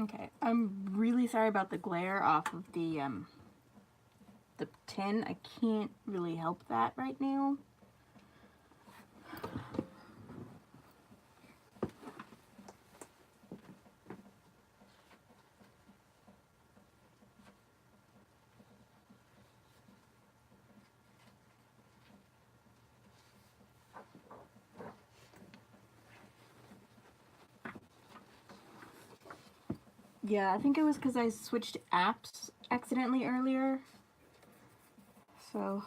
Okay, I'm really sorry about the glare off of the tin. I can't really help that right now. Yeah, I think it was because I switched apps accidentally earlier. So...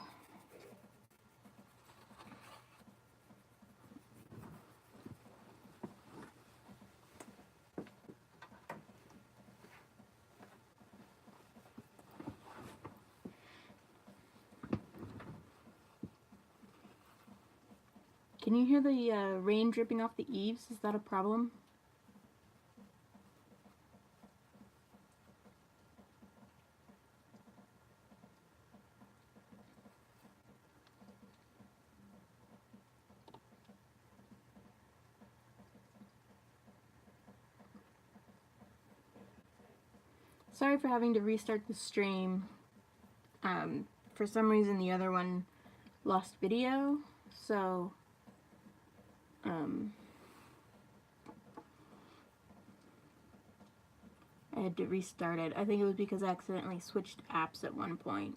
Can you hear the rain dripping off the eaves? Is that a problem? Sorry for having to restart the stream. For some reason the other one lost video, so I had to restart it. I think it was because I accidentally switched apps at one point.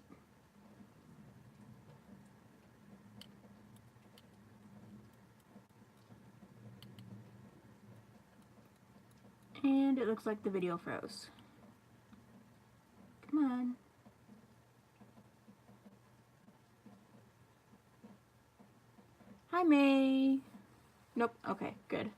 And it looks like the video froze. Come on. Hi, May. Nope. Okay, good.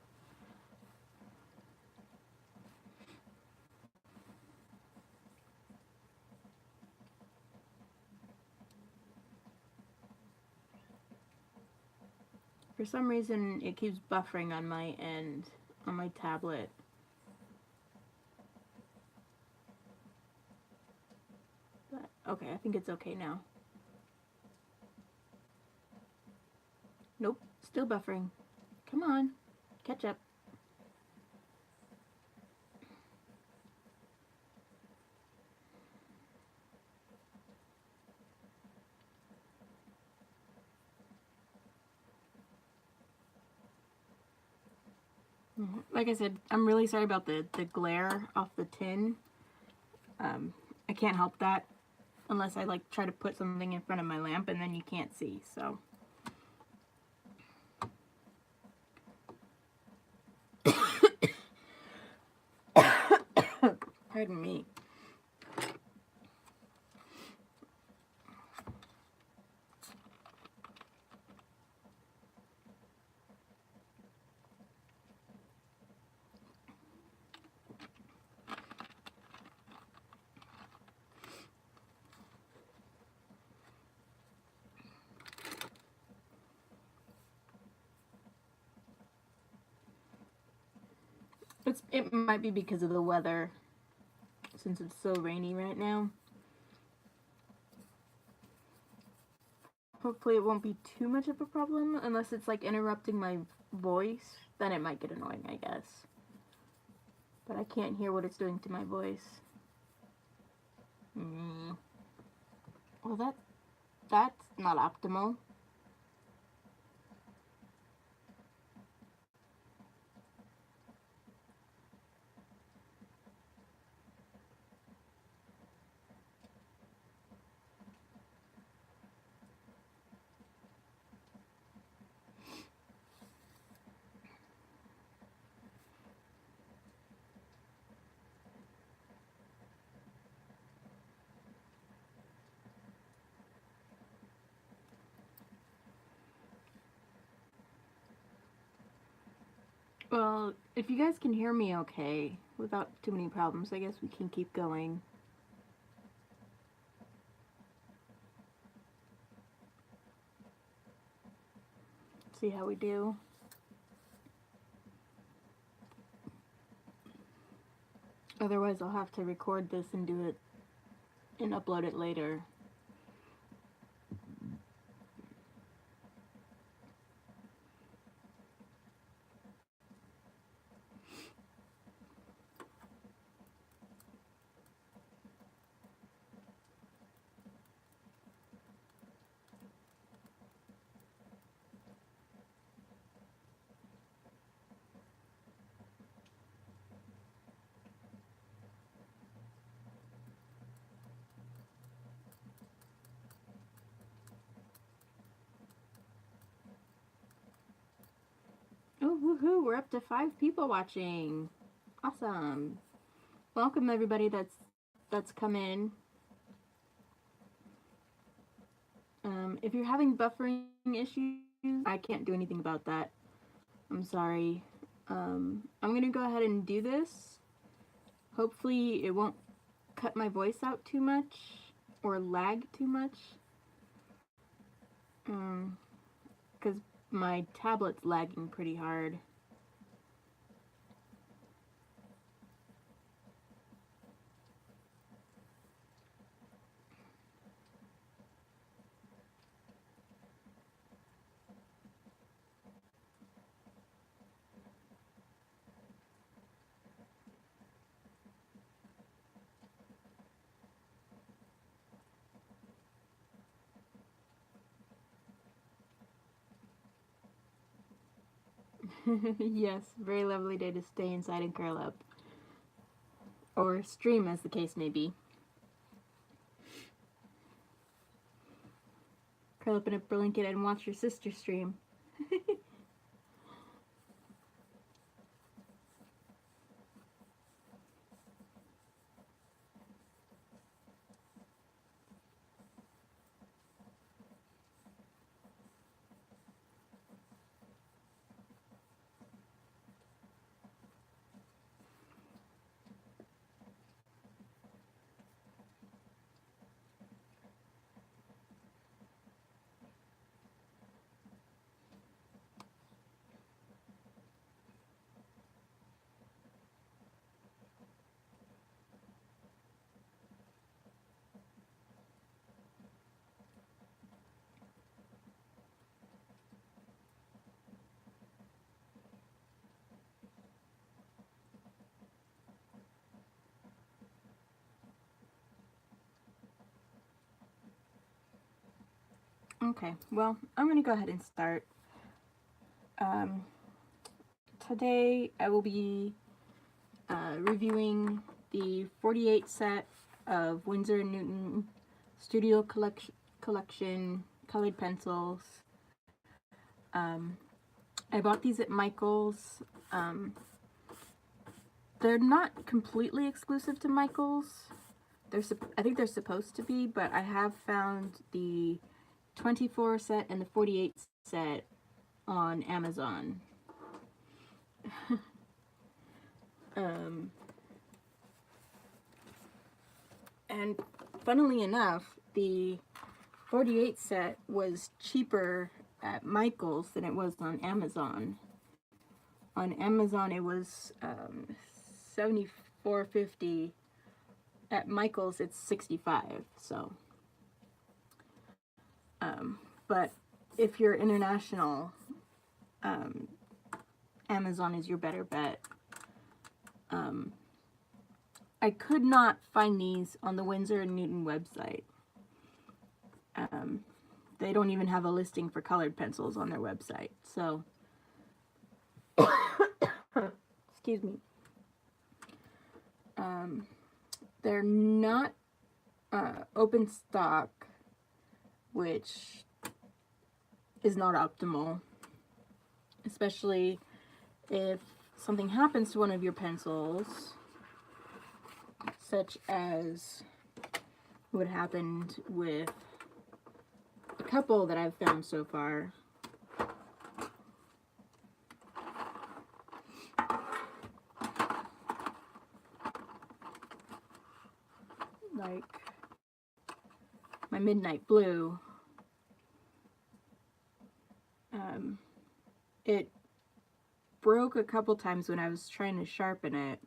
For some reason, it keeps buffering on my end, on my tablet. But, okay, I think it's okay now. Nope, still buffering. Come on, catch up. Like I said, I'm really sorry about the glare off the tin. I can't help that unless I like try to put something in front of my lamp and then you can't see, so. Pardon me. It might be because of the weather, since it's so rainy right now. Hopefully it won't be too much of a problem, unless it's like interrupting my voice, then it might get annoying, I guess. But I can't hear what it's doing to my voice. Well, that's not optimal. Well, if you guys can hear me okay, without too many problems, I guess we can keep going. See how we do. Otherwise, I'll have to record this and do it and upload it later. Woohoo! We're up to 5 people watching. Awesome. Welcome everybody that's come in. If you're having buffering issues, I can't do anything about that. I'm sorry. I'm gonna go ahead and do this. Hopefully it won't cut my voice out too much or lag too much. Because my tablet's lagging pretty hard. Yes, very lovely day to stay inside and curl up. Or stream, as the case may be. Curl up in a blanket and watch your sister stream. Okay, well, I'm going to go ahead and start. Today I will be reviewing the 48 set of Winsor & Newton Studio Collection colored pencils. I bought these at Michael's. They're not completely exclusive to Michael's. I think they're supposed to be, but I have found the 24 set and the 48 set on Amazon. And funnily enough, the 48 set was cheaper at Michael's than it was on Amazon. On Amazon it was $74.50. At Michael's it's $65. So but if you're international, Amazon is your better bet. I could not find these on the Winsor & Newton website. They don't even have a listing for colored pencils on their website, so excuse me. They're not open stock, which is not optimal, especially if something happens to one of your pencils, such as what happened with a couple that I've found so far. Like my Midnight Blue. It broke a couple times when I was trying to sharpen it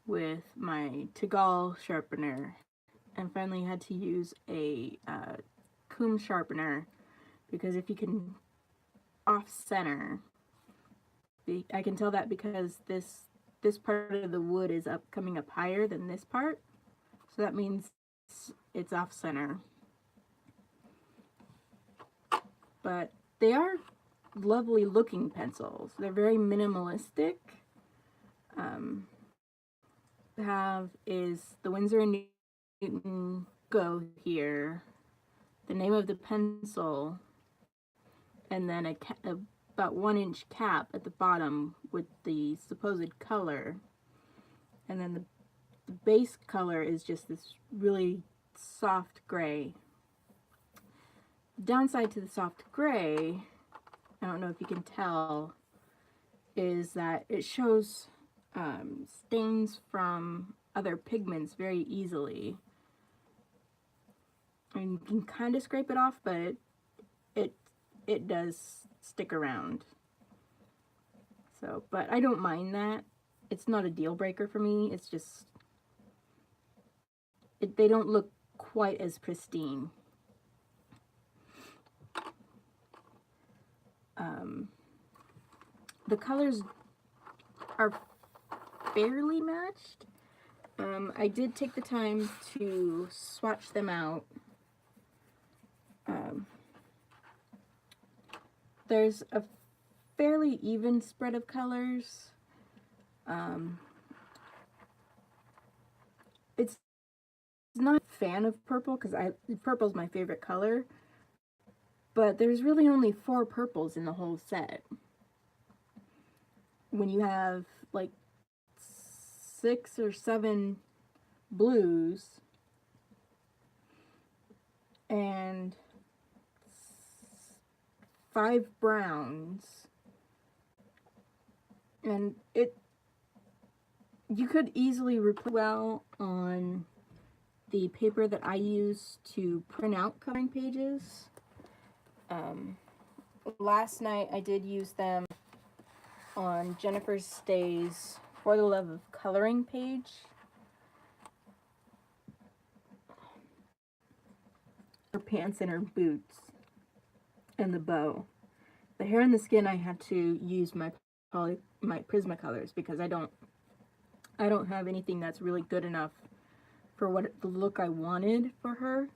with my Tagal sharpener, and finally had to use a comb sharpener, because if you can off center, I can tell that because this part of the wood is coming up higher than this part, so that means it's off center. But they are lovely looking pencils. They're very minimalistic. Have is the Winsor & Newton go here, the name of the pencil, and then a about 1-inch cap at the bottom with the supposed color, and then the base color is just this really soft gray. The downside to the soft gray, I don't know if you can tell, is that it shows stains from other pigments very easily. And you can kind of scrape it off, but it does stick around. So, but I don't mind that. It's not a deal breaker for me. It's just they don't look quite as pristine. The colors are fairly matched. I did take the time to swatch them out. There's a fairly even spread of colors. It's not a fan of purple because purple's my favorite color, but there's really only 4 purples in the whole set. When you have like 6 or 7 blues and 5 browns, and you could easily replace well on the paper that I use to print out coloring pages. Last night I did use them on Jennifer Stay's For the Love of Coloring page. Her pants and her boots and the bow. The hair and the skin I had to use my Prismacolors because I don't have anything that's really good enough for the look I wanted for her.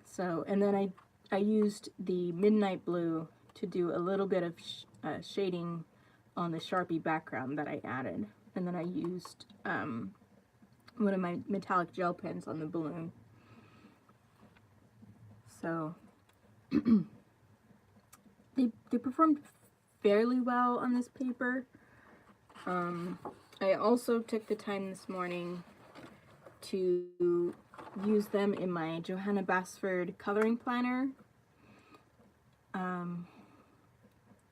So, and then I used the Midnight Blue to do a little bit of shading on the Sharpie background that I added. And then I used one of my metallic gel pens on the balloon. So they performed fairly well on this paper. I also took the time this morning to use them in my Johanna Basford coloring planner.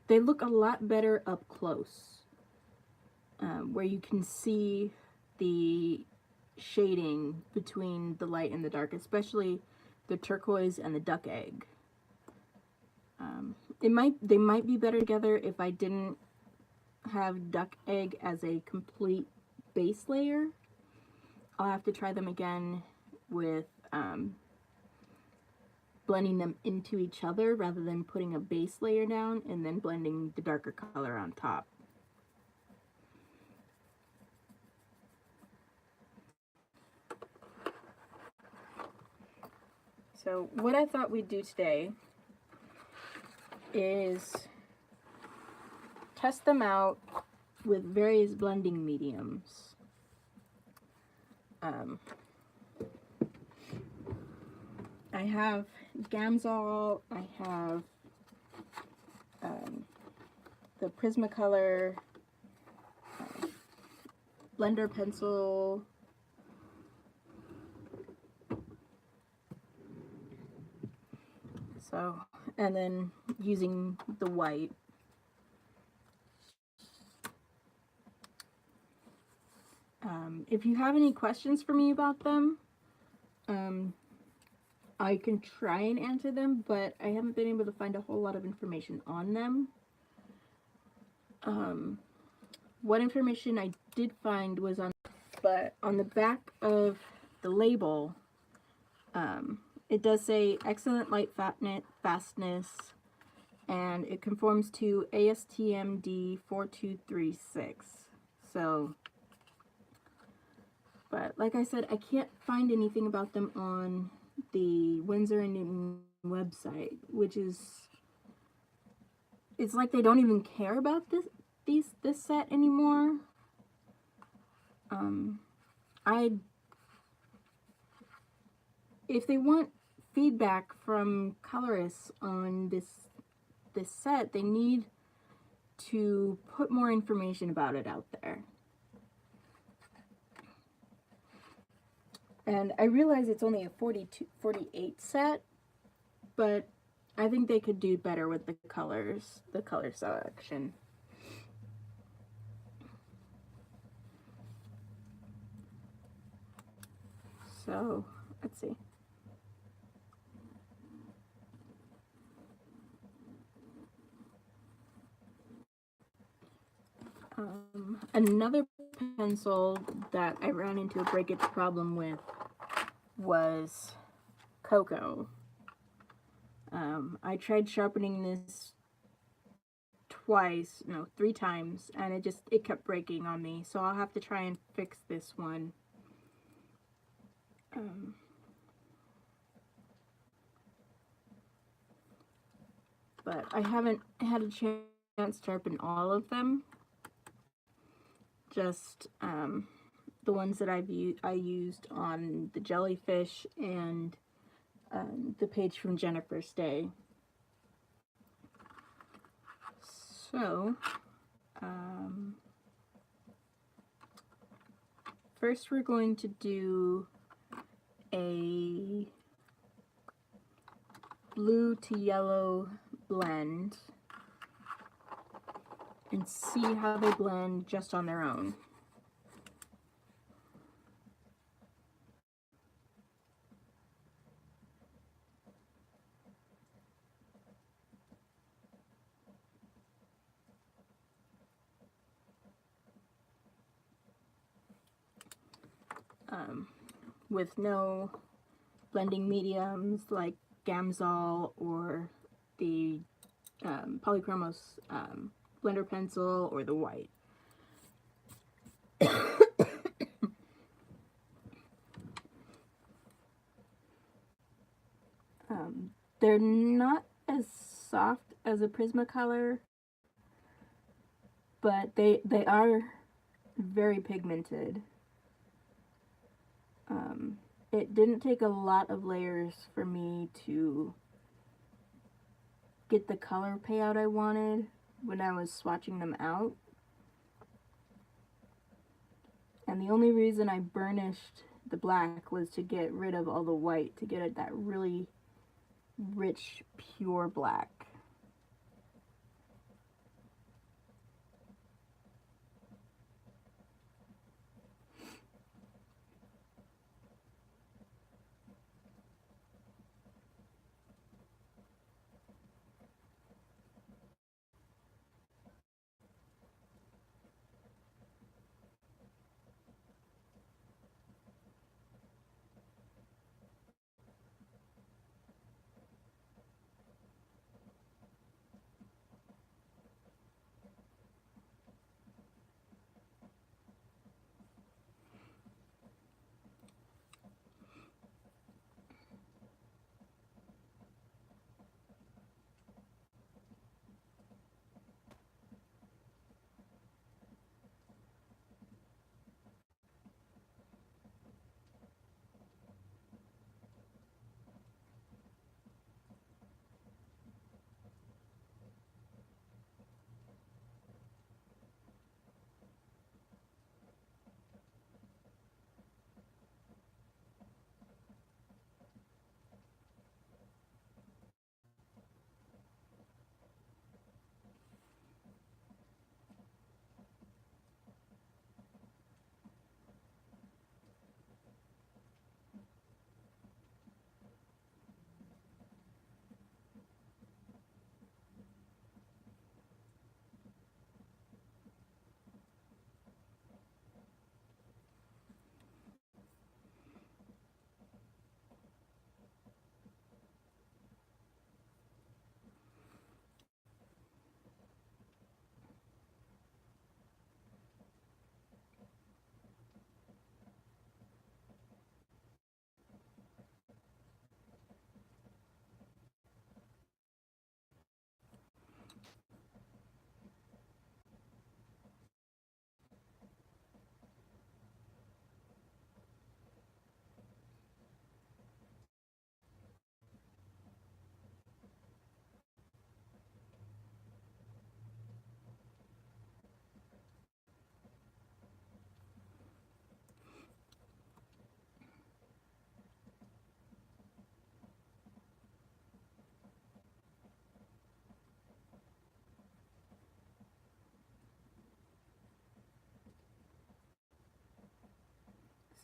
They look a lot better up close, where you can see the shading between the light and the dark, especially the turquoise and the duck egg. They might be better together if I didn't have duck egg as a complete base layer. I'll have to try them again with blending them into each other rather than putting a base layer down and then blending the darker color on top. So what I thought we'd do today is test them out with various blending mediums. I have Gamsol, I have the Prismacolor blender pencil, so, and then using the white. If you have any questions for me about them, I can try and answer them, but I haven't been able to find a whole lot of information on them. What information I did find was on the back of the label, it does say excellent light fastness, and it conforms to ASTM D4236. So, but like I said, I can't find anything about them on the Winsor & Newton website, which is, it's like they don't even care about this set anymore. If they want feedback from colorists on this set, they need to put more information about it out there. And I realize it's only a 48 set, but I think they could do better with the colors, the color selection. So, let's see. Another pencil that I ran into a breakage problem with was Cocoa. I tried sharpening this twice, no, 3 times, and it kept breaking on me, so I'll have to try and fix this one. But I haven't had a chance to sharpen all of them. Just the ones that I used on the jellyfish and the page from Jennifer's Day. So, first we're going to do a blue to yellow blend and see how they blend just on their own. With no blending mediums like Gamsol or the Polychromos blender pencil or the white. They're not as soft as a Prismacolor, but they are very pigmented. It didn't take a lot of layers for me to get the color payout I wanted when I was swatching them out. And the only reason I burnished the black was to get rid of all the white, to get that really rich, pure black.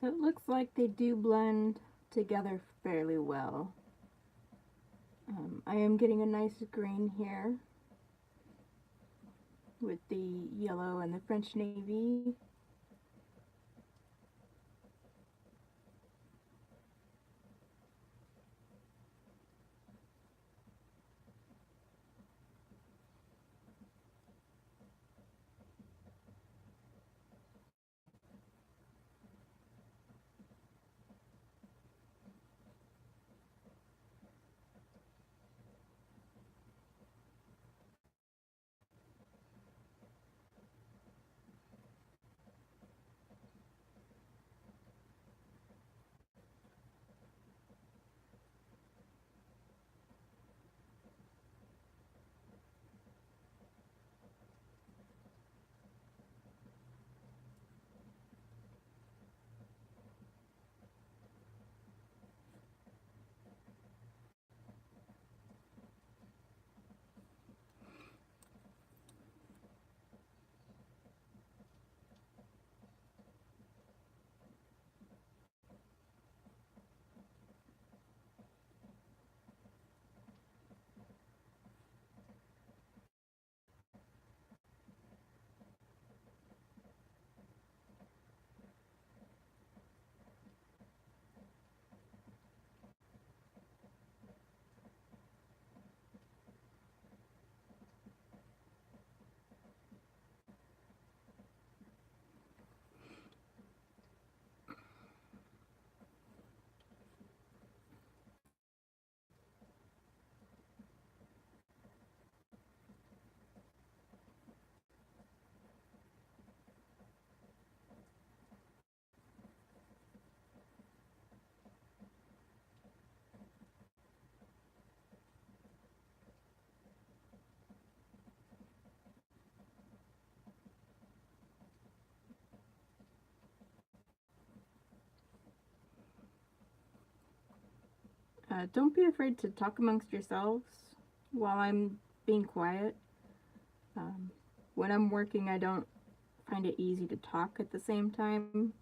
So it looks like they do blend together fairly well. I am getting a nice green here with the yellow and the French navy. Don't be afraid to talk amongst yourselves while I'm being quiet. Um, when I'm working, I don't find it easy to talk at the same time.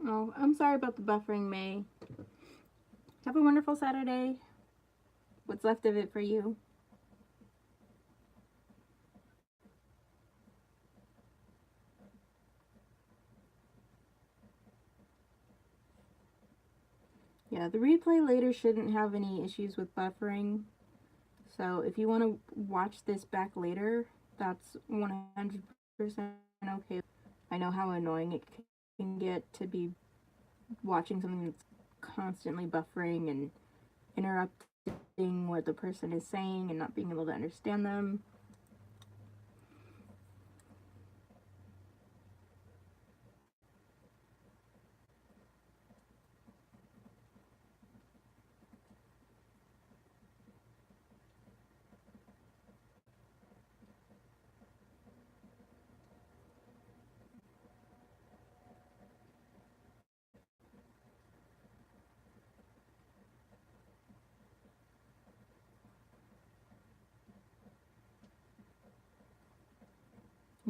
Oh, I'm sorry about the buffering, May. Have a wonderful Saturday. What's left of it for you? Yeah, the replay later shouldn't have any issues with buffering. So if you want to watch this back later, that's 100% okay. I know how annoying it can get to be watching something that's constantly buffering and interrupting what the person is saying and not being able to understand them.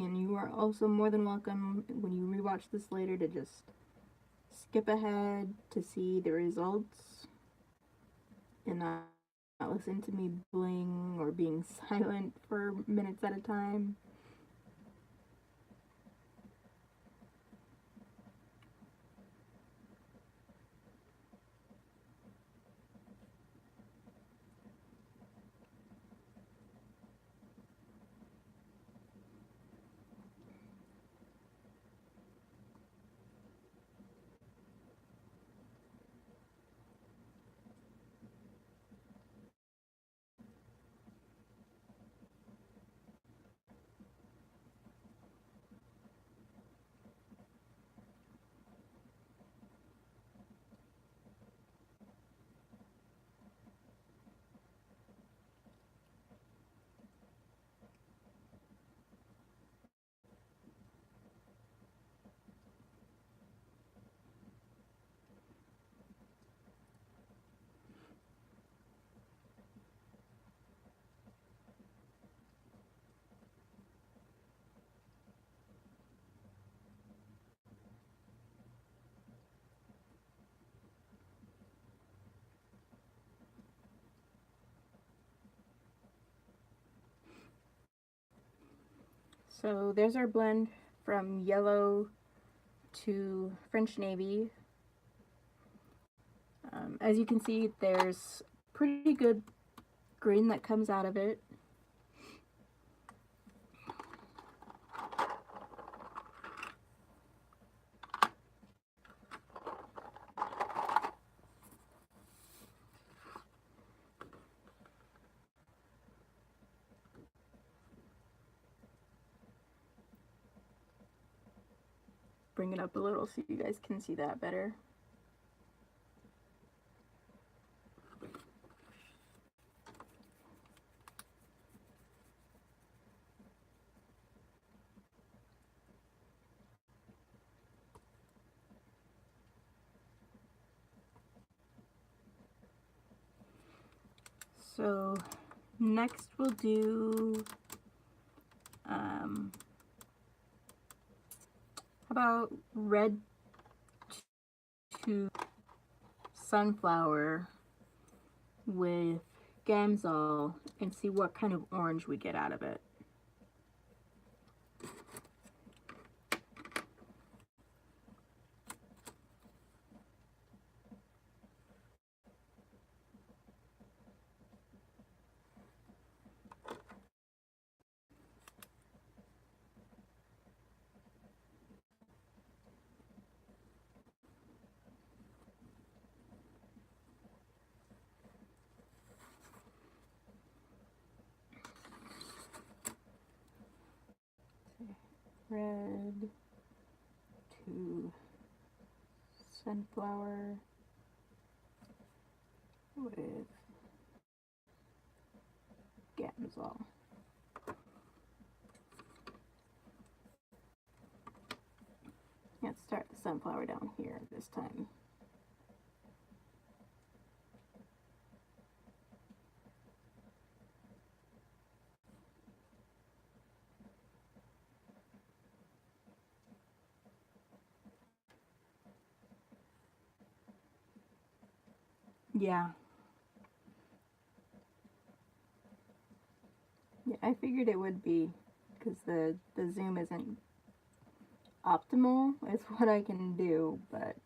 And you are also more than welcome when you rewatch this later to just skip ahead to see the results and not listen to me bling or being silent for minutes at a time. So there's our blend from yellow to French navy. As you can see, there's pretty good green that comes out of it. Bring it up a little so you guys can see that better. So next we'll do, how about red to sunflower with Gamsol and see what kind of orange we get out of it. Red to sunflower with Gamsol. Let's start the sunflower down here this time. Yeah. Yeah, I figured it would be, because the zoom isn't optimal, is what I can do, but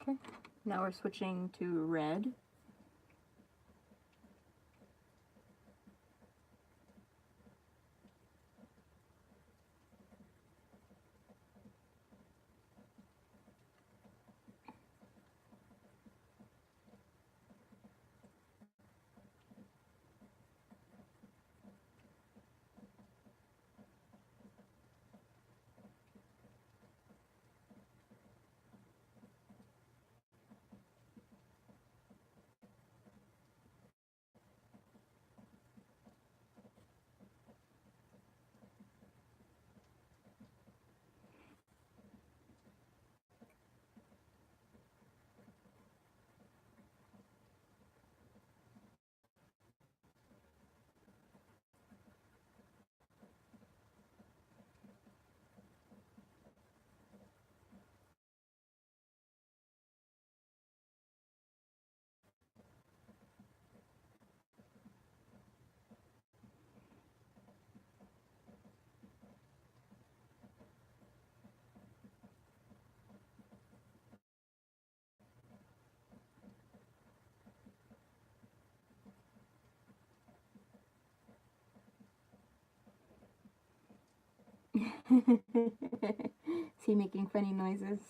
okay. Now we're switching to red. Is he making funny noises?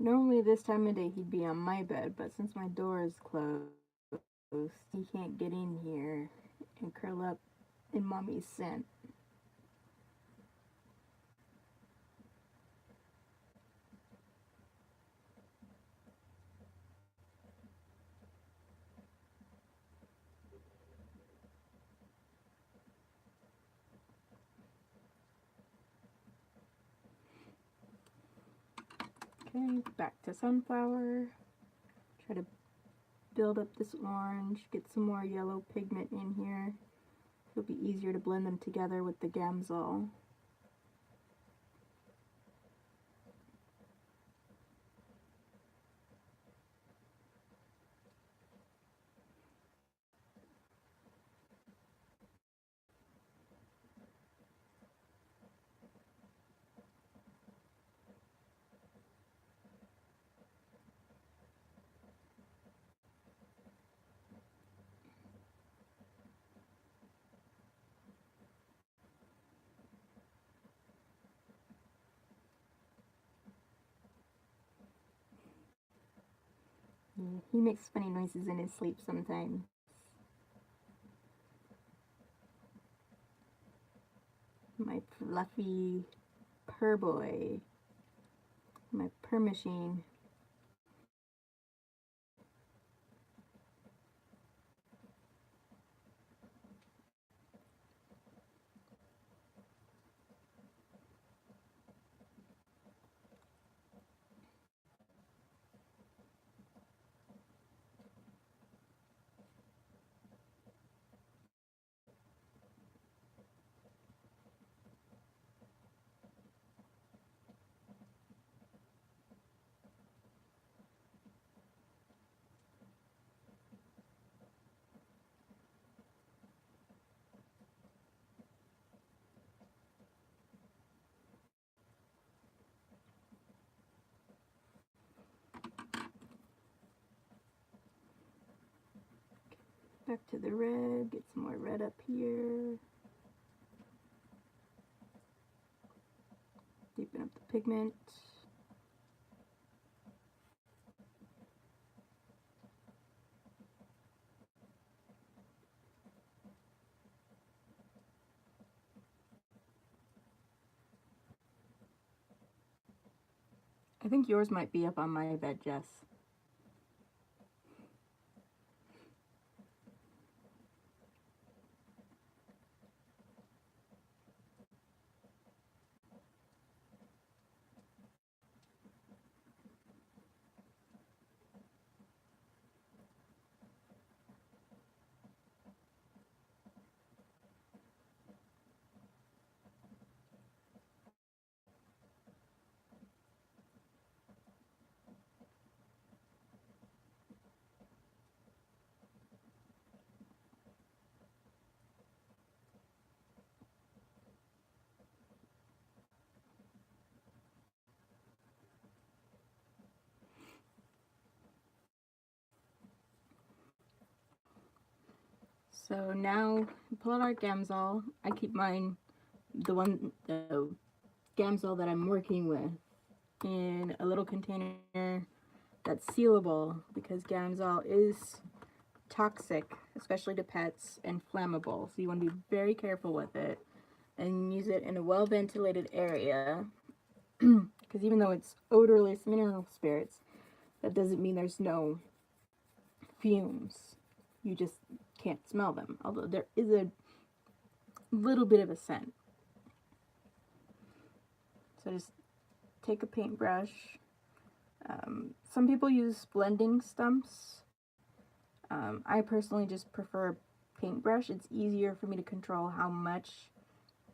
Normally this time of day he'd be on my bed, but since my door is closed, he can't get in here and curl up in mommy's scent. Okay, back to sunflower. Try to build up this orange, get some more yellow pigment in here. It'll be easier to blend them together with the Gamsol. Yeah, he makes funny noises in his sleep sometimes. My fluffy purr boy. My purr machine. Back to the red, get some more red up here. Deepen up the pigment. I think yours might be up on my bed, Jess. So now pull out our Gamsol. I keep mine, the Gamsol that I'm working with, in a little container that's sealable because Gamsol is toxic, especially to pets, and flammable. So you want to be very careful with it and use it in a well ventilated area. Because even though it's odorless mineral spirits, that doesn't mean there's no fumes. You just can't smell them, although there is a little bit of a scent. So just take a paintbrush. Some people use blending stumps. I personally just prefer paintbrush, it's easier for me to control how much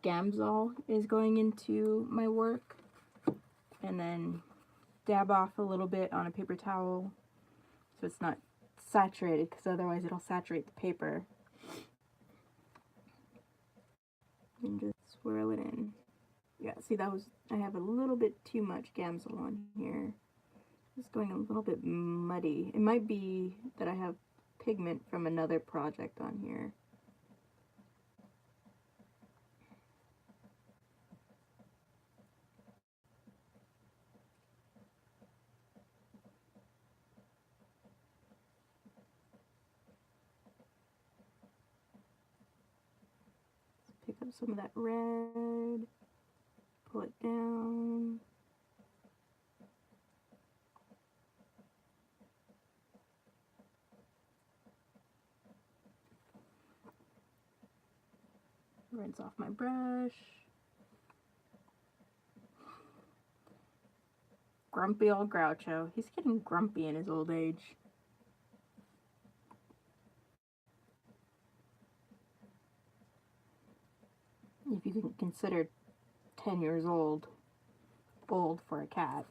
Gamsol is going into my work, and then dab off a little bit on a paper towel so it's not saturated, because otherwise it'll saturate the paper, and just swirl it in. Yeah, see, that was, I have a little bit too much Gamsol on here. It's going a little bit muddy. It might be that I have pigment from another project on here. Pick up some of that red, pull it down. Rinse off my brush. Grumpy old Groucho. He's getting grumpy in his old age. If you can consider 10 years old for a cat,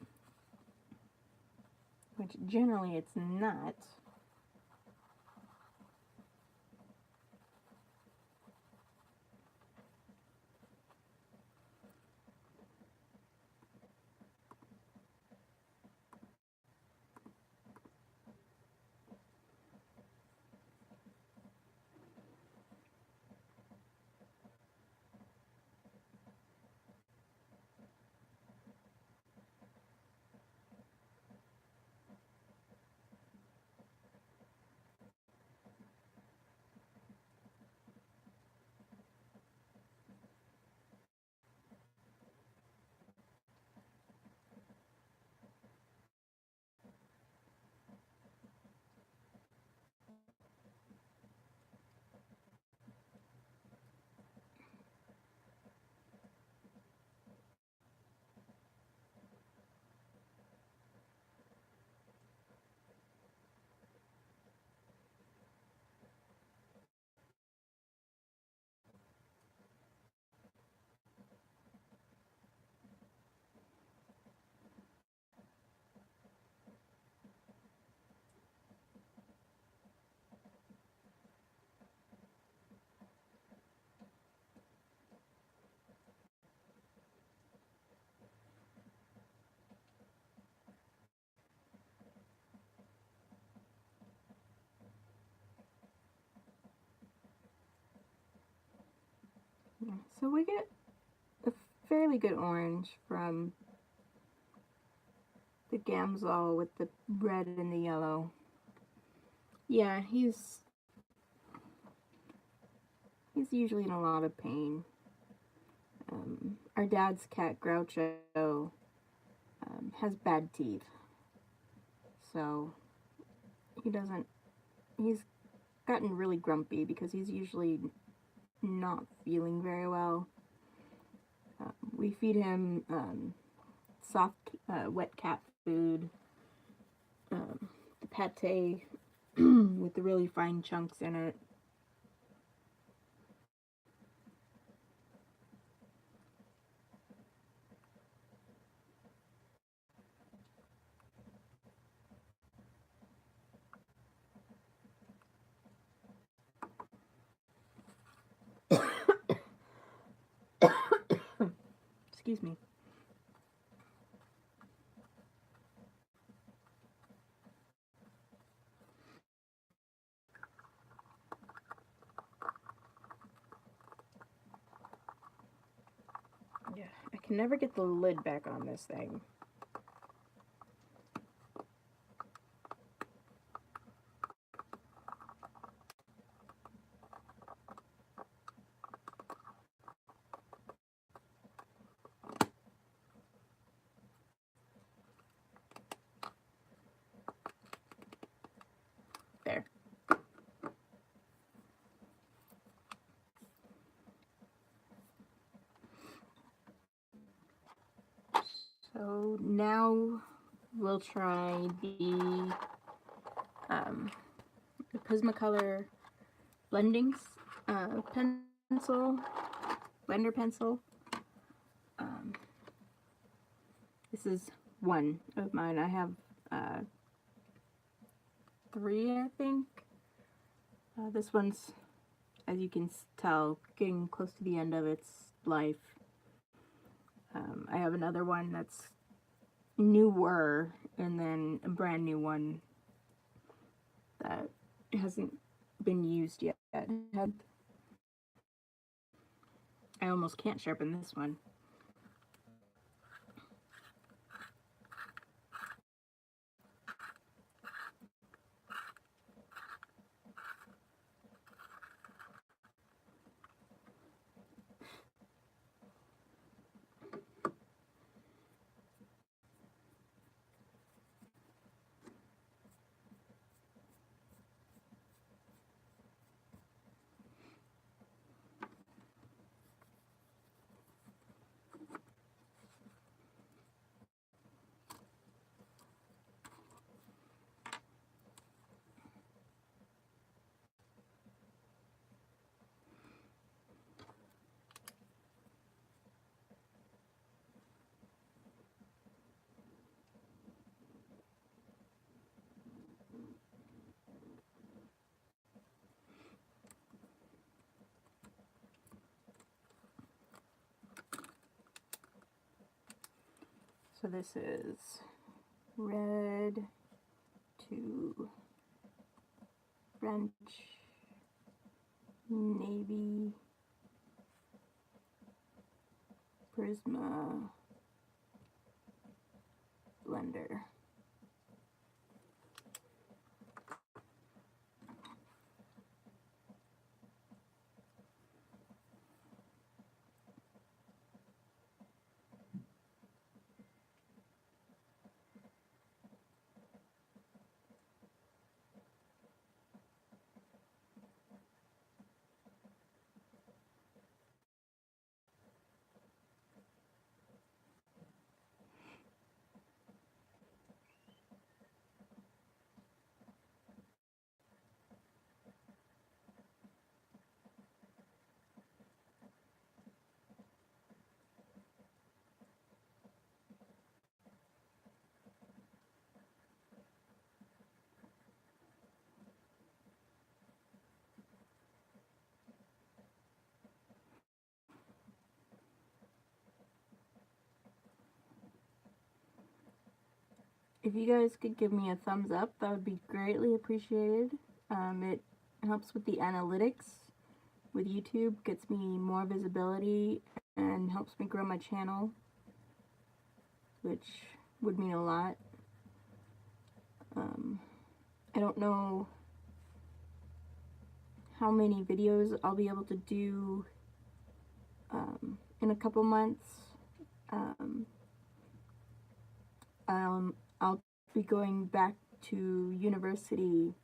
which generally it's not. So we get a fairly good orange from the Gamsol with the red and the yellow. Yeah, he's usually in a lot of pain. Our dad's cat, Groucho, has bad teeth. So he's gotten really grumpy because he's usually not feeling very well. We feed him soft, wet cat food, the pate with the really fine chunks in it. Excuse me. Yeah, I can never get the lid back on this thing. There. So now we'll try the Prismacolor blending pencil, blender pencil. This is one of mine. I have 3, I think. This one's, as you can tell, getting close to the end of its life. I have another one that's newer, and then a brand new one that hasn't been used yet. I almost can't sharpen this one. So this is red to French, navy, Prisma blender. If you guys could give me a thumbs up, that would be greatly appreciated. It helps with the analytics with YouTube, gets me more visibility, and helps me grow my channel, which would mean a lot. I don't know how many videos I'll be able to do in a couple months. I'll be going back to university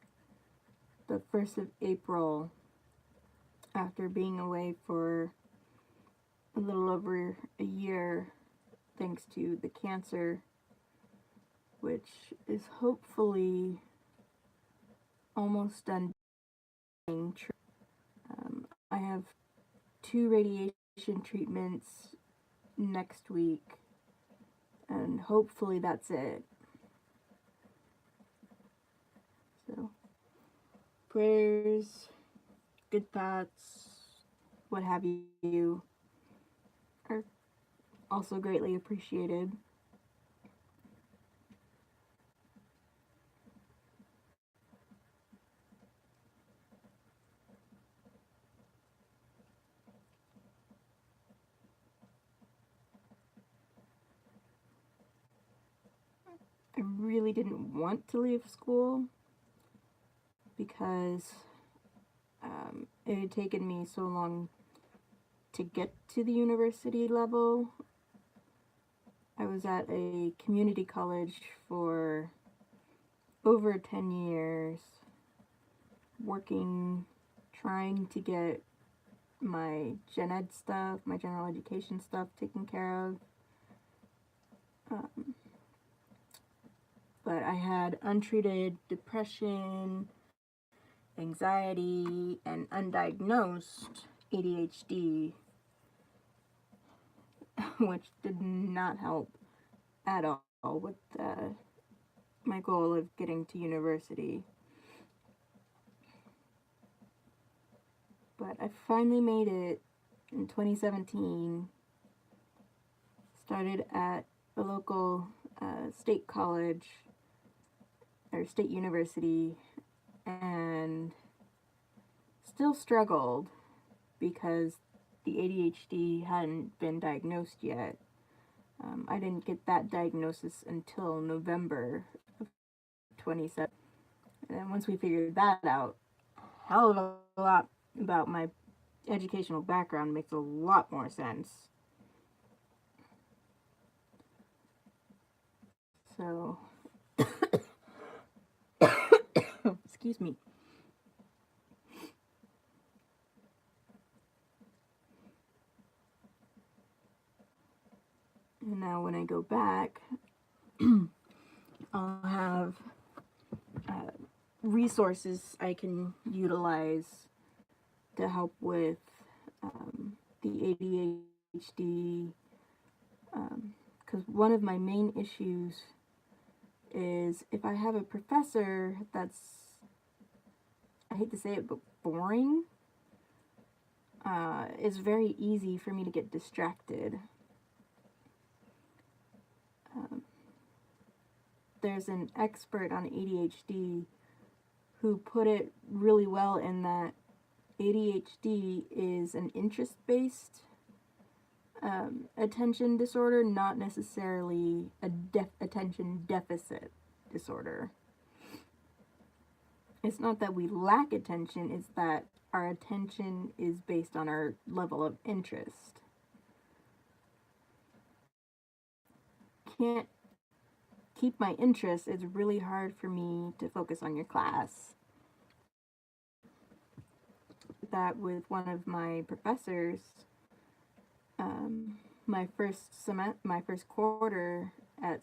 the 1st of April after being away for a little over a year thanks to the cancer, which is hopefully almost done. I have 2 radiation treatments next week, and hopefully that's it. So, prayers, good thoughts, what have you, are also greatly appreciated. I really didn't want to leave school because it had taken me so long to get to the university level. I was at a community college for over 10 years, working, trying to get my gen ed stuff, my general education stuff taken care of. But I had untreated depression anxiety, and undiagnosed ADHD, which did not help at all with my goal of getting to university. But I finally made it in 2017. Started at a local state college or state university, and still struggled because the ADHD hadn't been diagnosed yet. I didn't get that diagnosis until November of 2017. And then once we figured that out, hell of a lot about my educational background makes a lot more sense. So, excuse me. And now when I go back, I'll have resources I can utilize to help with the ADHD, because one of my main issues is if I have a professor that's, I hate to say it, but boring, it's very easy for me to get distracted. There's an expert on ADHD who put it really well in that ADHD is an interest-based attention disorder, not necessarily a attention deficit disorder. It's not that we lack attention, it's that our attention is based on our level of interest. Can't keep my interest, it's really hard for me to focus on your class. That with one of my professors, my first quarter at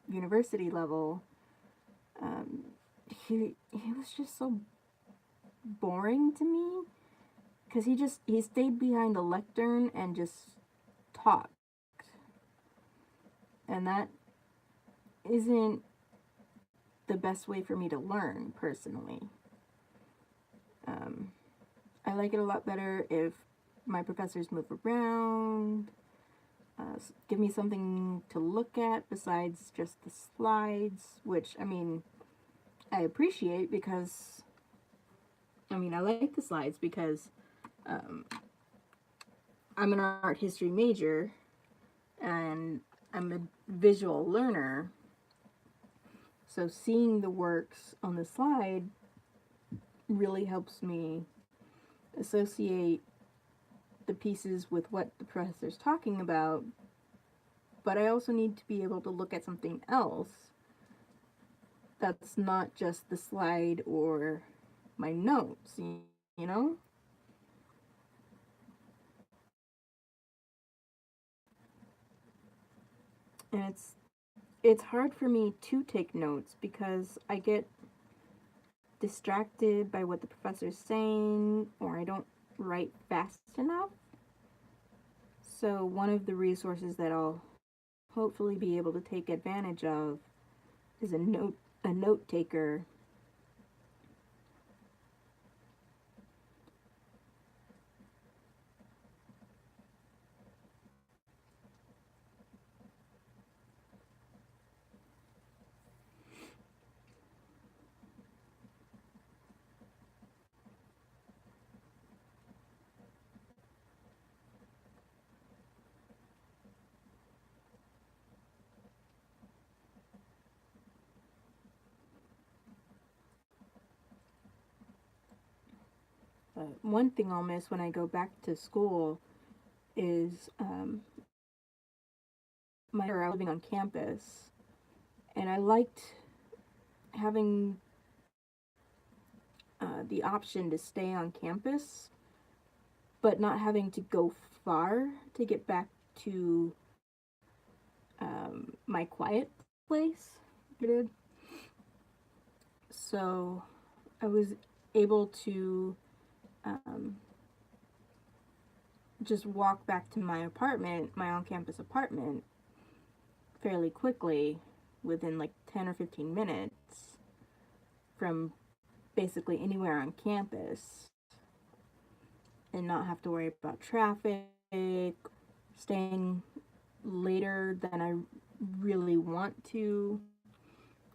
university level, he was just so boring to me, because he stayed behind the lectern and just talked, and that isn't the best way for me to learn personally. I like it a lot better if my professors move around, give me something to look at besides just the slides, which, I mean, I appreciate because, I mean, I like the slides because I'm an art history major and I'm a visual learner. So seeing the works on the slide really helps me associate the pieces with what the professor's talking about, but I also need to be able to look at something else that's not just the slide or my notes, you know? And it's hard for me to take notes because I get distracted by what the professor's saying, or I don't write fast enough. So one of the resources that I'll hopefully be able to take advantage of is a note taker. One thing I'll miss when I go back to school is my living on campus, and I liked having the option to stay on campus, but not having to go far to get back to my quiet place. So I was able to just walk back to my apartment, my on-campus apartment, fairly quickly, within like 10 or 15 minutes from basically anywhere on campus, and not have to worry about traffic, staying later than I really want to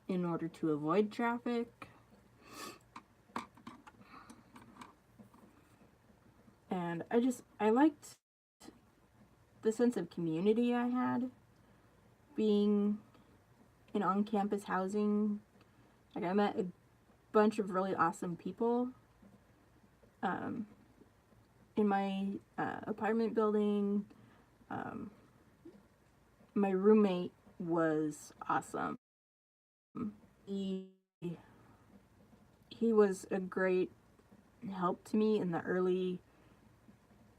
in order to avoid traffic. And I liked the sense of community I had being in on-campus housing. Like, I met a bunch of really awesome people in my apartment building. My roommate was awesome. He was a great help to me in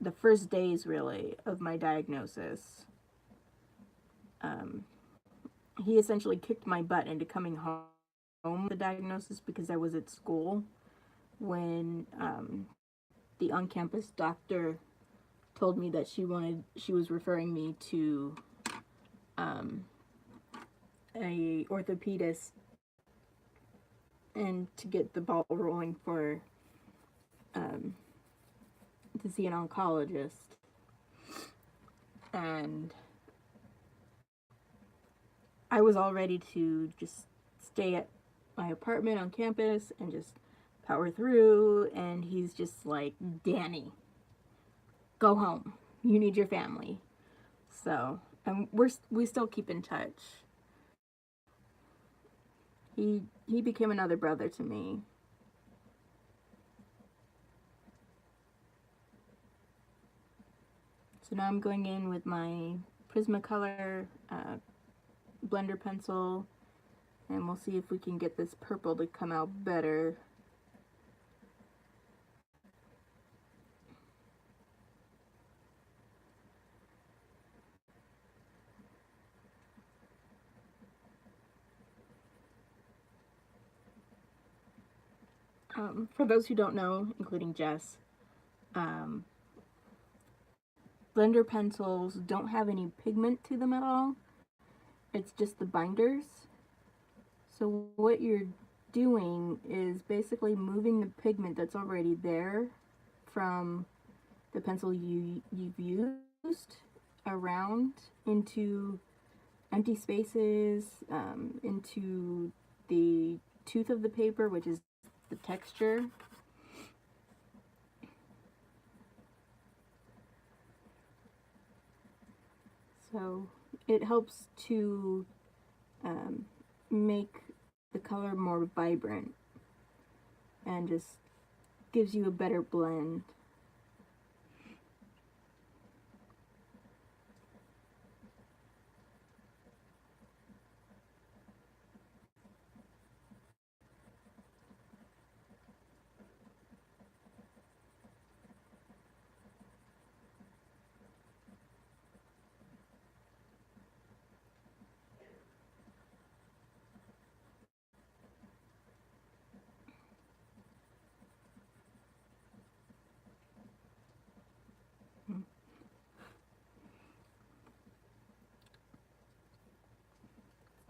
the first days, really, of my diagnosis. He essentially kicked my butt into coming home with the diagnosis, because I was at school when the on-campus doctor told me that she was referring me to a orthopedist, and to get the ball rolling for to see an oncologist. And I was all ready to just stay at my apartment on campus and just power through, and he's just like, Danny, go home, you need your family. So, and we still keep in touch. He became another brother to me. So now I'm going in with my Prismacolor blender pencil, and we'll see if we can get this purple to come out better. For those who don't know, including Jess, blender pencils don't have any pigment to them at all. It's just the binders. So what you're doing is basically moving the pigment that's already there from the pencil you've used around into empty spaces, into the tooth of the paper, which is the texture. So it helps to make the color more vibrant and just gives you a better blend.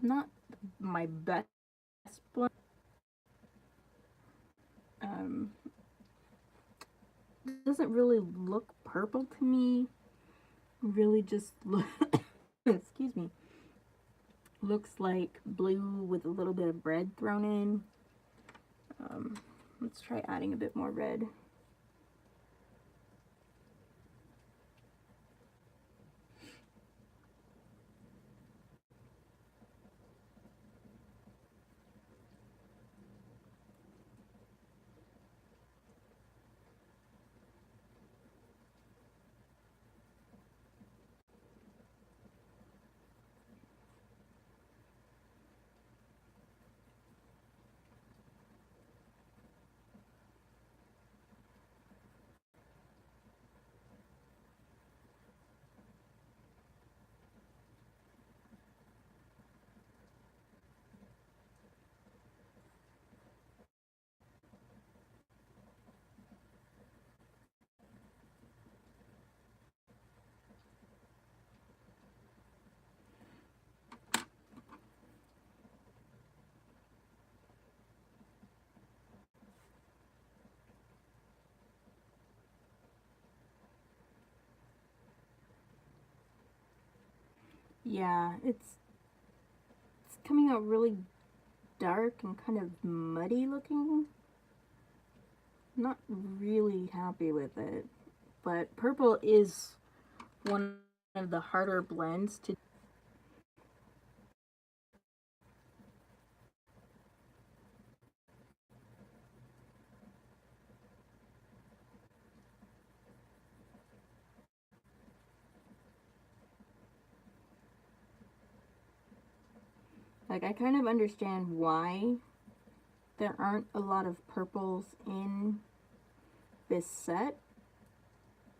Not my best blend. It doesn't really look purple to me. Really just look excuse me, looks like blue with a little bit of red thrown in. Let's try adding a bit more red. yeah, it's coming out really dark and kind of muddy looking. Not really happy with it, but purple is one of the harder blends to. Like, I kind of understand why there aren't a lot of purples in this set,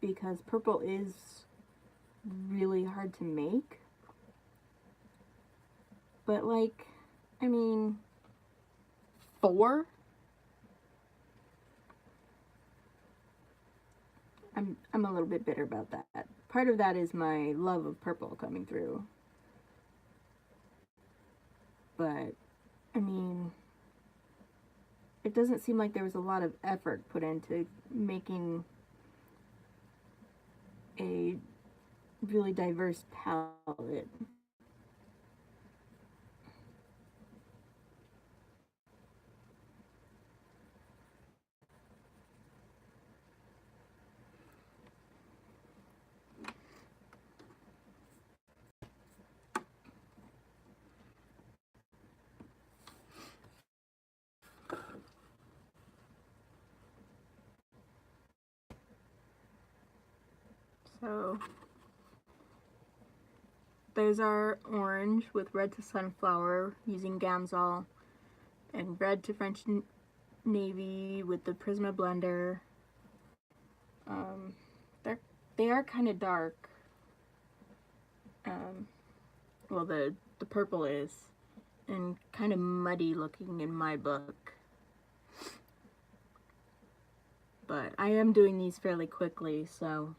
because purple is really hard to make. But, like, I mean, 4? I'm a little bit bitter about that. Part of that is my love of purple coming through. But, I mean, it doesn't seem like there was a lot of effort put into making a really diverse palette. So there's our orange with red to sunflower using Gamsol, and red to French navy with the Prisma blender. They are kind of dark. Well, the purple is, and kind of muddy looking in my book. But I am doing these fairly quickly, so.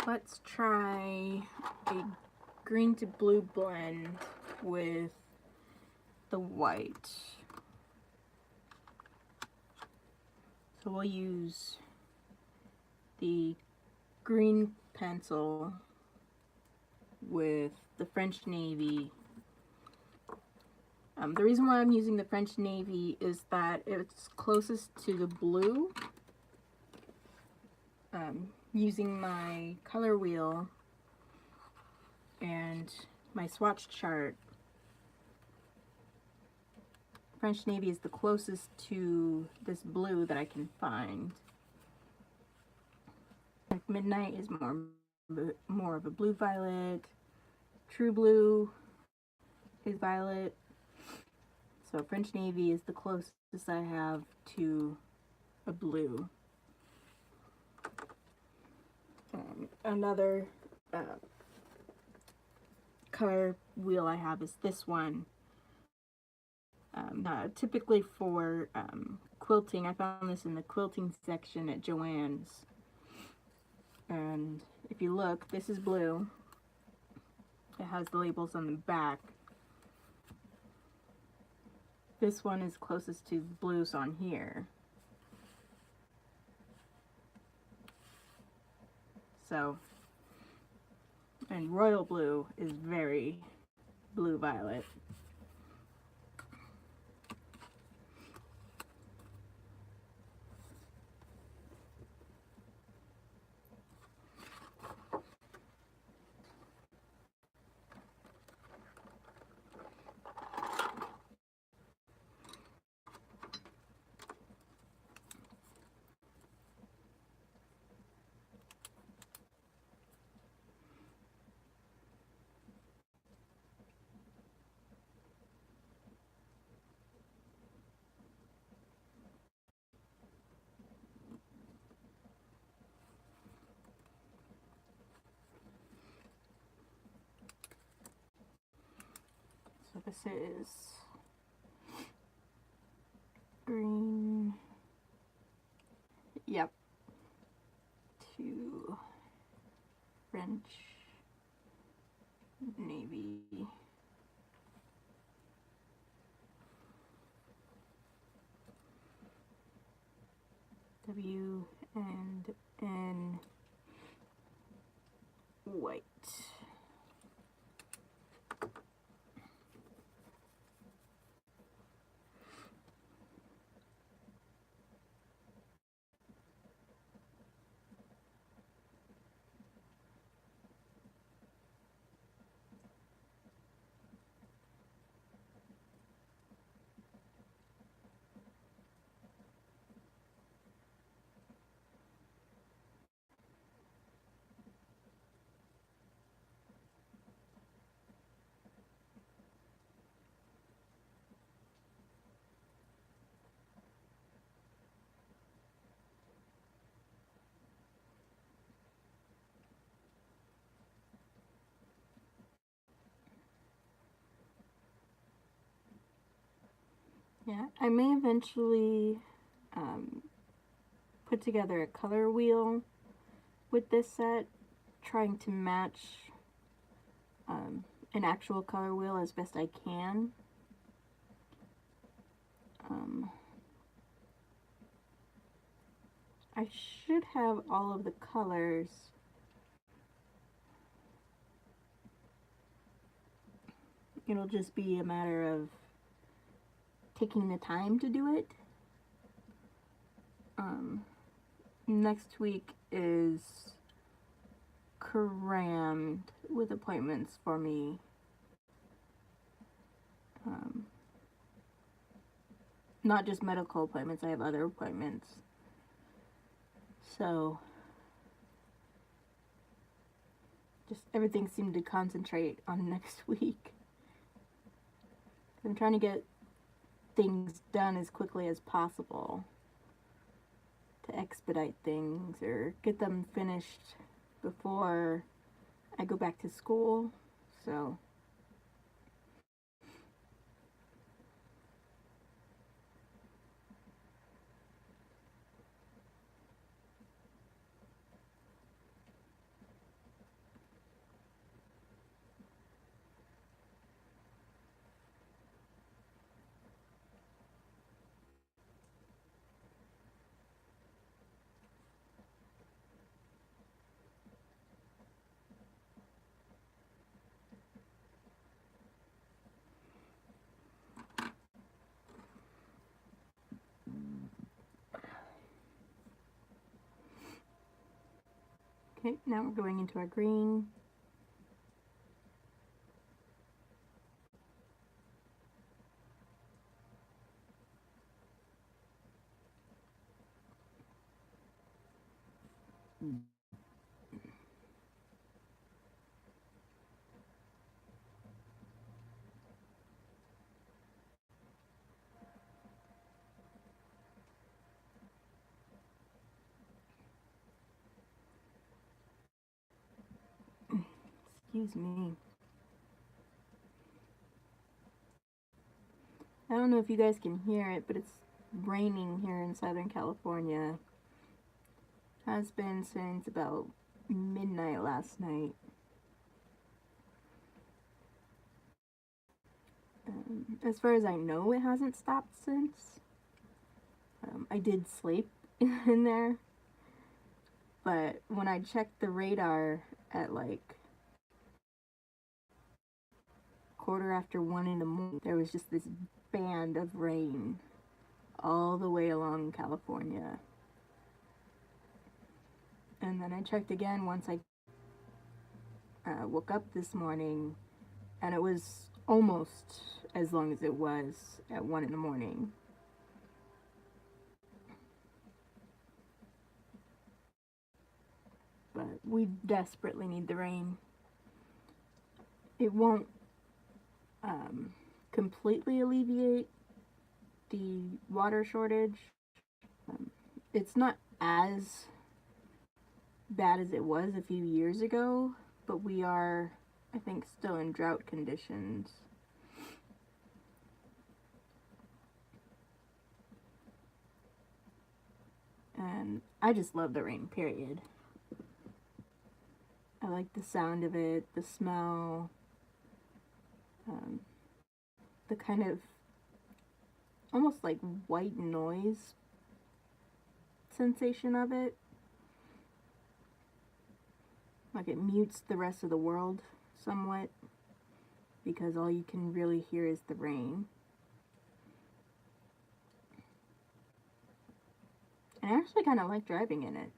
Let's try a green to blue blend with the white. So we'll use the green pencil with the French navy. The reason why I'm using the French navy is that it's closest to the blue. Using my color wheel and my swatch chart, French navy is the closest to this blue that I can find. Like midnight is more of a blue violet. True blue is violet. So French navy is the closest I have to a blue. Another color wheel I have is this one. Typically for quilting, I found this in the quilting section at Joann's. And if you look, this is blue. It has the labels on the back. This one is closest to the blues on here. So, and royal blue is very blue violet. So this is green, yep, to French, navy, W, and N, white. Yeah, I may eventually put together a color wheel with this set, trying to match an actual color wheel as best I can. I should have all of the colors. It'll just be a matter of taking the time to do it. Next week is crammed with appointments for me. Not just medical appointments, I have other appointments. So, just everything seemed to concentrate on next week. I'm trying to get things done as quickly as possible to expedite things or get them finished before I go back to school. So okay, now we're going into our green. Excuse me. I don't know if you guys can hear it, but it's raining here in Southern California. Has been since about midnight last night. As far as I know, it hasn't stopped since. I did sleep in there, but when I checked the radar at like 1:15 in the morning, there was just this band of rain all the way along California. And then I checked again once I woke up this morning, and it was almost as long as it was at 1 in the morning. But we desperately need the rain. It won't completely alleviate the water shortage. It's not as bad as it was a few years ago, but we are, I think, still in drought conditions. And I just love the rain, period. I like the sound of it, the smell, the kind of almost like white noise sensation of it. Like it mutes the rest of the world somewhat because all you can really hear is the rain. And I actually kind of like driving in it.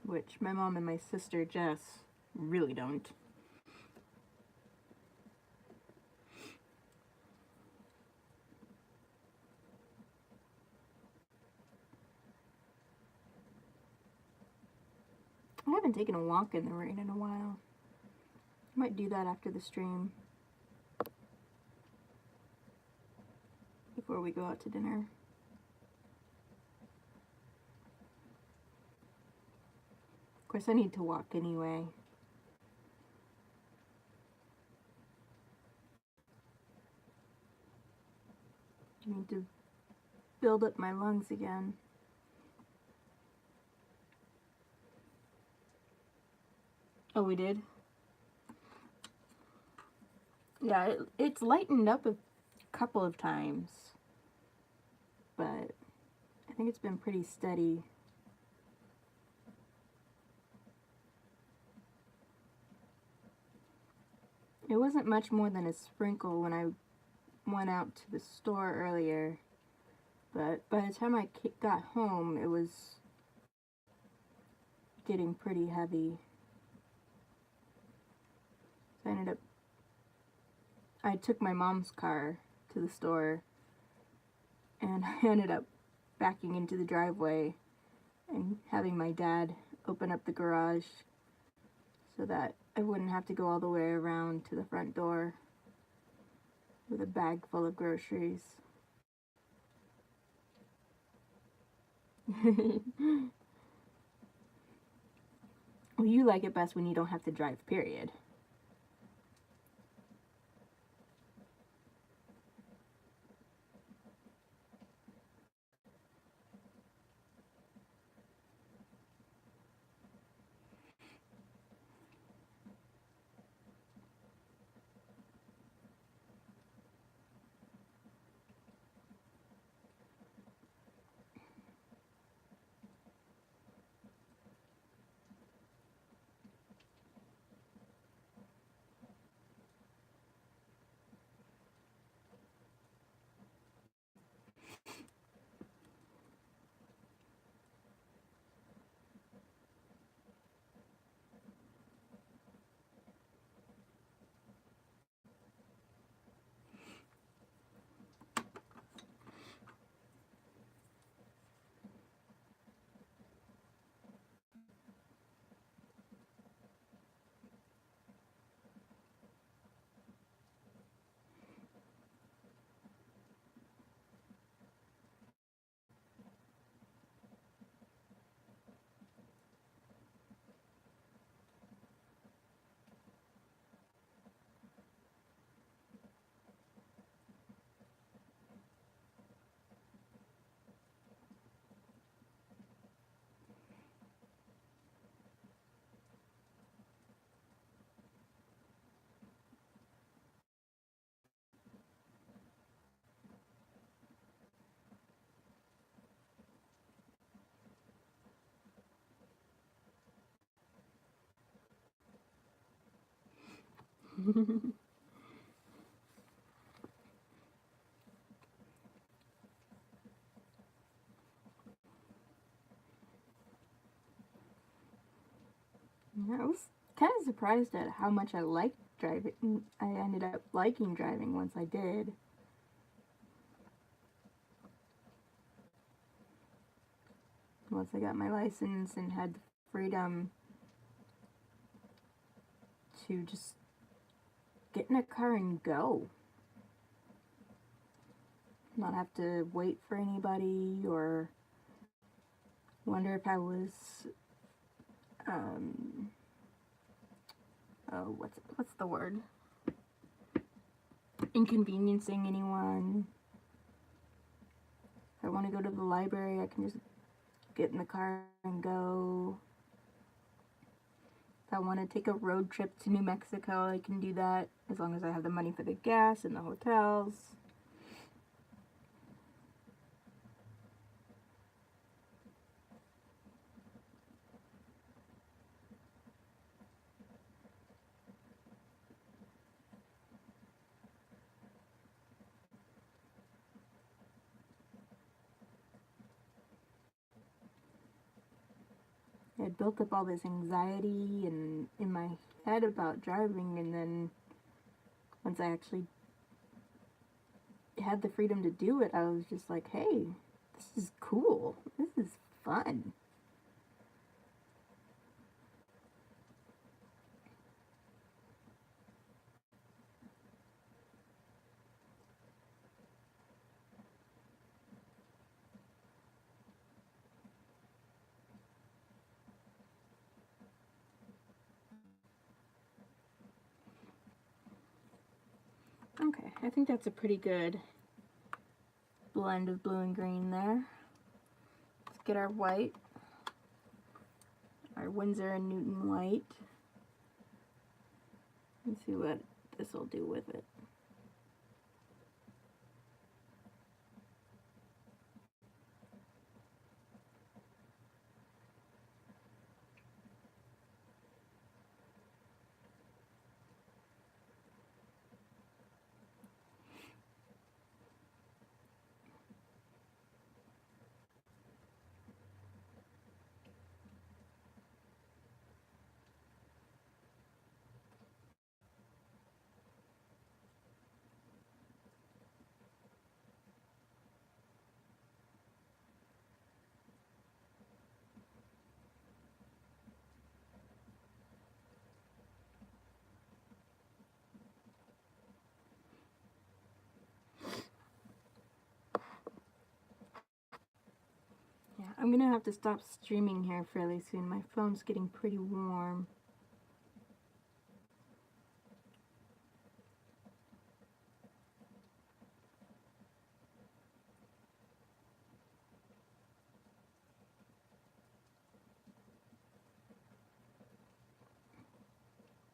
Which my mom and my sister Jess really don't. I haven't taken a walk in the rain in a while. I might do that after the stream. Before we go out to dinner. Of course, I need to walk anyway. I need to build up my lungs again. Oh, we did? Yeah, it's lightened up a couple of times, but I think it's been pretty steady. It wasn't much more than a sprinkle when I went out to the store earlier, but by the time I got home, it was getting pretty heavy. So I took my mom's car to the store, and I ended up backing into the driveway and having my dad open up the garage so that I wouldn't have to go all the way around to the front door with a bag full of groceries. Well, you like it best when you don't have to drive, period. I was kind of surprised at how much I liked driving. I ended up liking driving once I did. Once I got my license and had the freedom to just get in a car and go. Not have to wait for anybody or wonder if I was oh, what's the word? Inconveniencing anyone. I want to go to the library, I can just get in the car and go. If I want to take a road trip to New Mexico, I can do that as long as I have the money for the gas and the hotels. I had built up all this anxiety and in my head about driving, and then once I actually had the freedom to do it, I was just like, hey, this is cool. This is fun. Okay, I think that's a pretty good blend of blue and green there. Let's get our white, our Winsor and Newton white. Let's see what this will do with it. Yeah, I'm gonna have to stop streaming here fairly soon. My phone's getting pretty warm.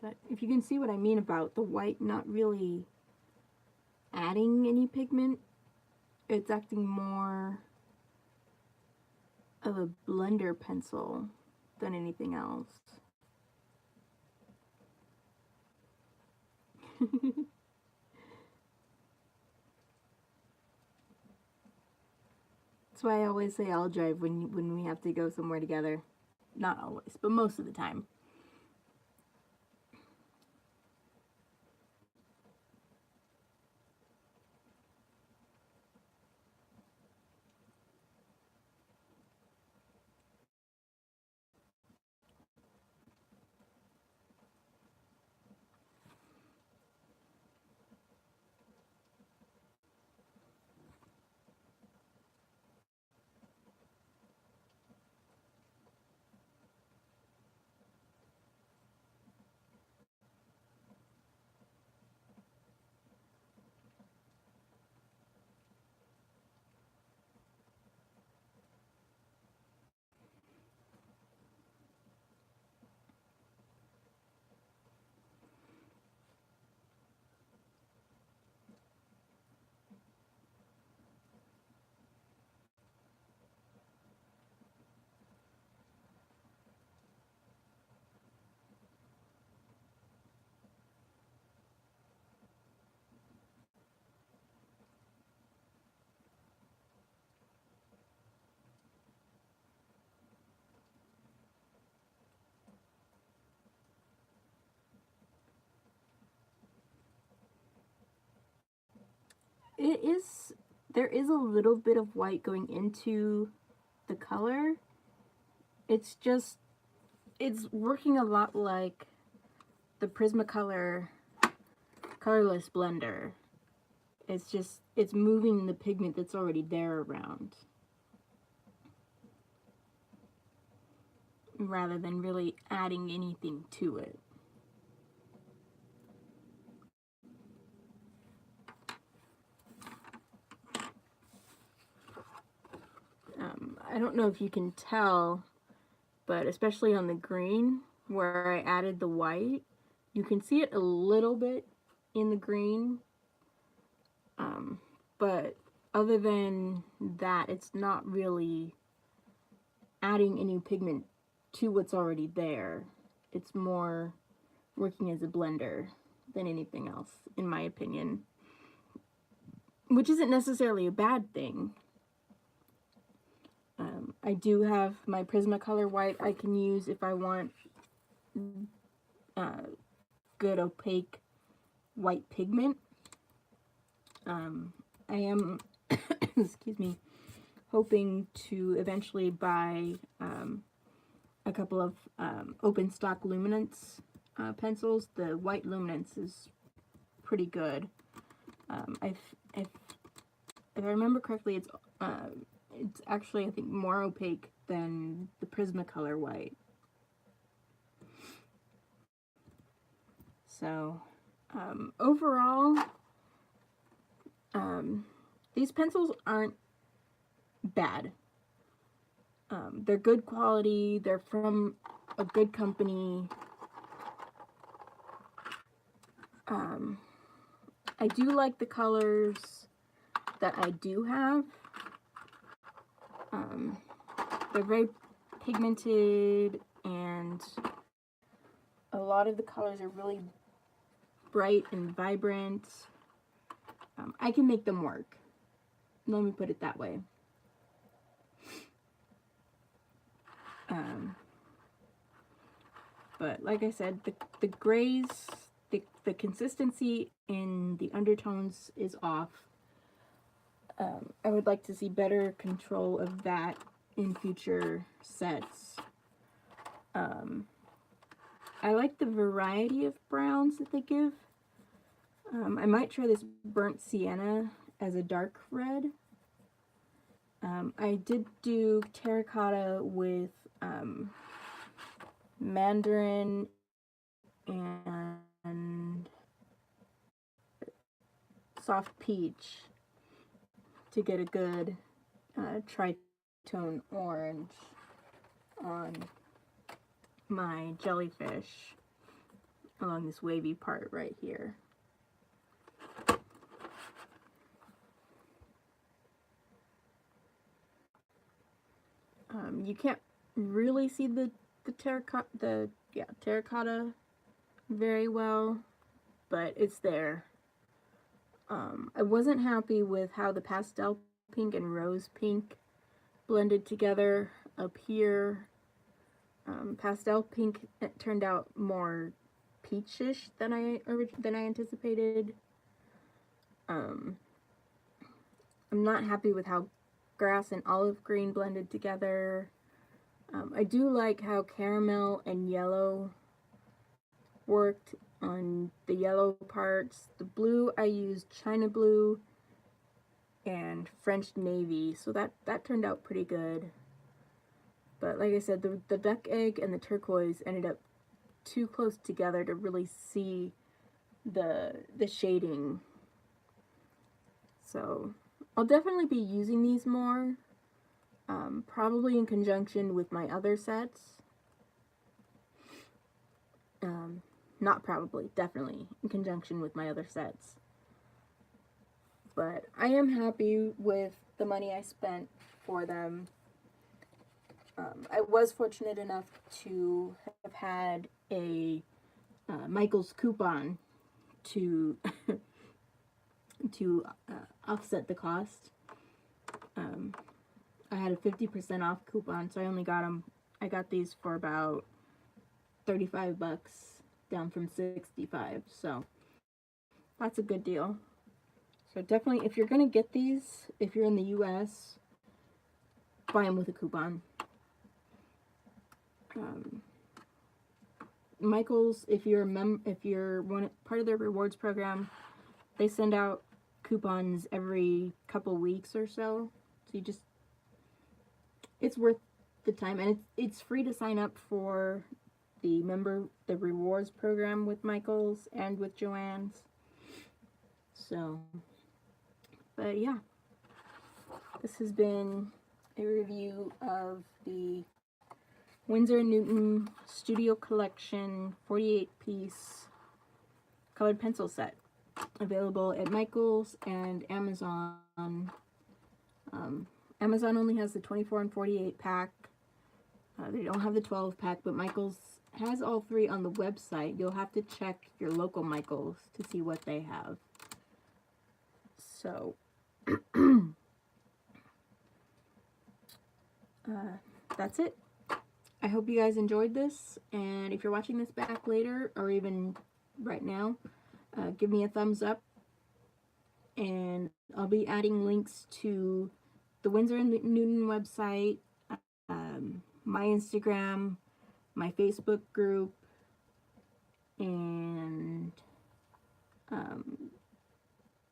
But if you can see what I mean about the white not really adding any pigment, it's acting more of a blender pencil than anything else. That's why I always say I'll drive when we have to go somewhere together. Not always, but most of the time. There is a little bit of white going into the color. It's working a lot like the Prismacolor colorless blender. It's moving the pigment that's already there around, rather than really adding anything to it. I don't know if you can tell, but especially on the green where I added the white, you can see it a little bit in the green, but other than that, it's not really adding any pigment to what's already there. It's more working as a blender than anything else, in my opinion, which isn't necessarily a bad thing. I do have my Prismacolor white I can use if I want good opaque white pigment. I am, excuse me, hoping to eventually buy a couple of open stock luminance pencils. The white luminance is pretty good. If I remember correctly, it's actually, I think, more opaque than the Prismacolor white. So overall, these pencils aren't bad. They're good quality. They're from a good company. I do like the colors that I do have. They're very pigmented, and a lot of the colors are really bright and vibrant. I can make them work. Let me put it that way. But like I said, the grays, the consistency in the undertones is off. I would like to see better control of that in future sets. I like the variety of browns that they give. I might try this burnt sienna as a dark red. I did do terracotta with mandarin and soft peach to get a good tritone orange on my jellyfish along this wavy part right here. You can't really see the terracotta very well, but it's there. I wasn't happy with how the pastel pink and rose pink blended together up here. Pastel pink turned out more peachish than I anticipated. I'm not happy with how grass and olive green blended together. I do like how caramel and yellow worked on the yellow parts. The blue, I used China blue and French navy, so that turned out pretty good. But like I said, the duck egg and the turquoise ended up too close together to really see the shading. So I'll definitely be using these more, probably in conjunction with my other sets. Not probably, definitely in conjunction with my other sets. But I am happy with the money I spent for them. I was fortunate enough to have had a Michael's coupon to offset the cost. I had a 50% off coupon, so I only got them. I got these for about $35, down from $65. So that's a good deal. So definitely, if you're gonna get these, if you're in the U.S., buy them with a coupon. Michael's, if you're part of their rewards program, they send out coupons every couple weeks or so. So it's worth the time, and it's free to sign up for the rewards program with Michael's and with Joann's. So, but yeah, this has been a review of the Winsor & Newton Studio Collection 48-piece colored pencil set, available at Michael's and Amazon. Amazon only has the 24 and 48 pack. They don't have the 12 pack, but Michael's has all three on the website. You'll have to check your local Michael's to see what they have. So, that's it. I hope you guys enjoyed this, and if you're watching this back later, or even right now, give me a thumbs up, and I'll be adding links to the Winsor & Newton website, my Instagram, my Facebook group, and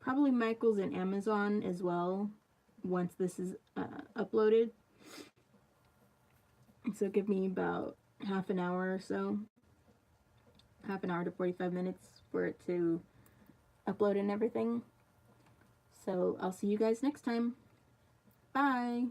probably Michael's and Amazon as well once this is uploaded. So give me about half an hour or so, half an hour to 45 minutes for it to upload and everything. So I'll see you guys next time. Bye!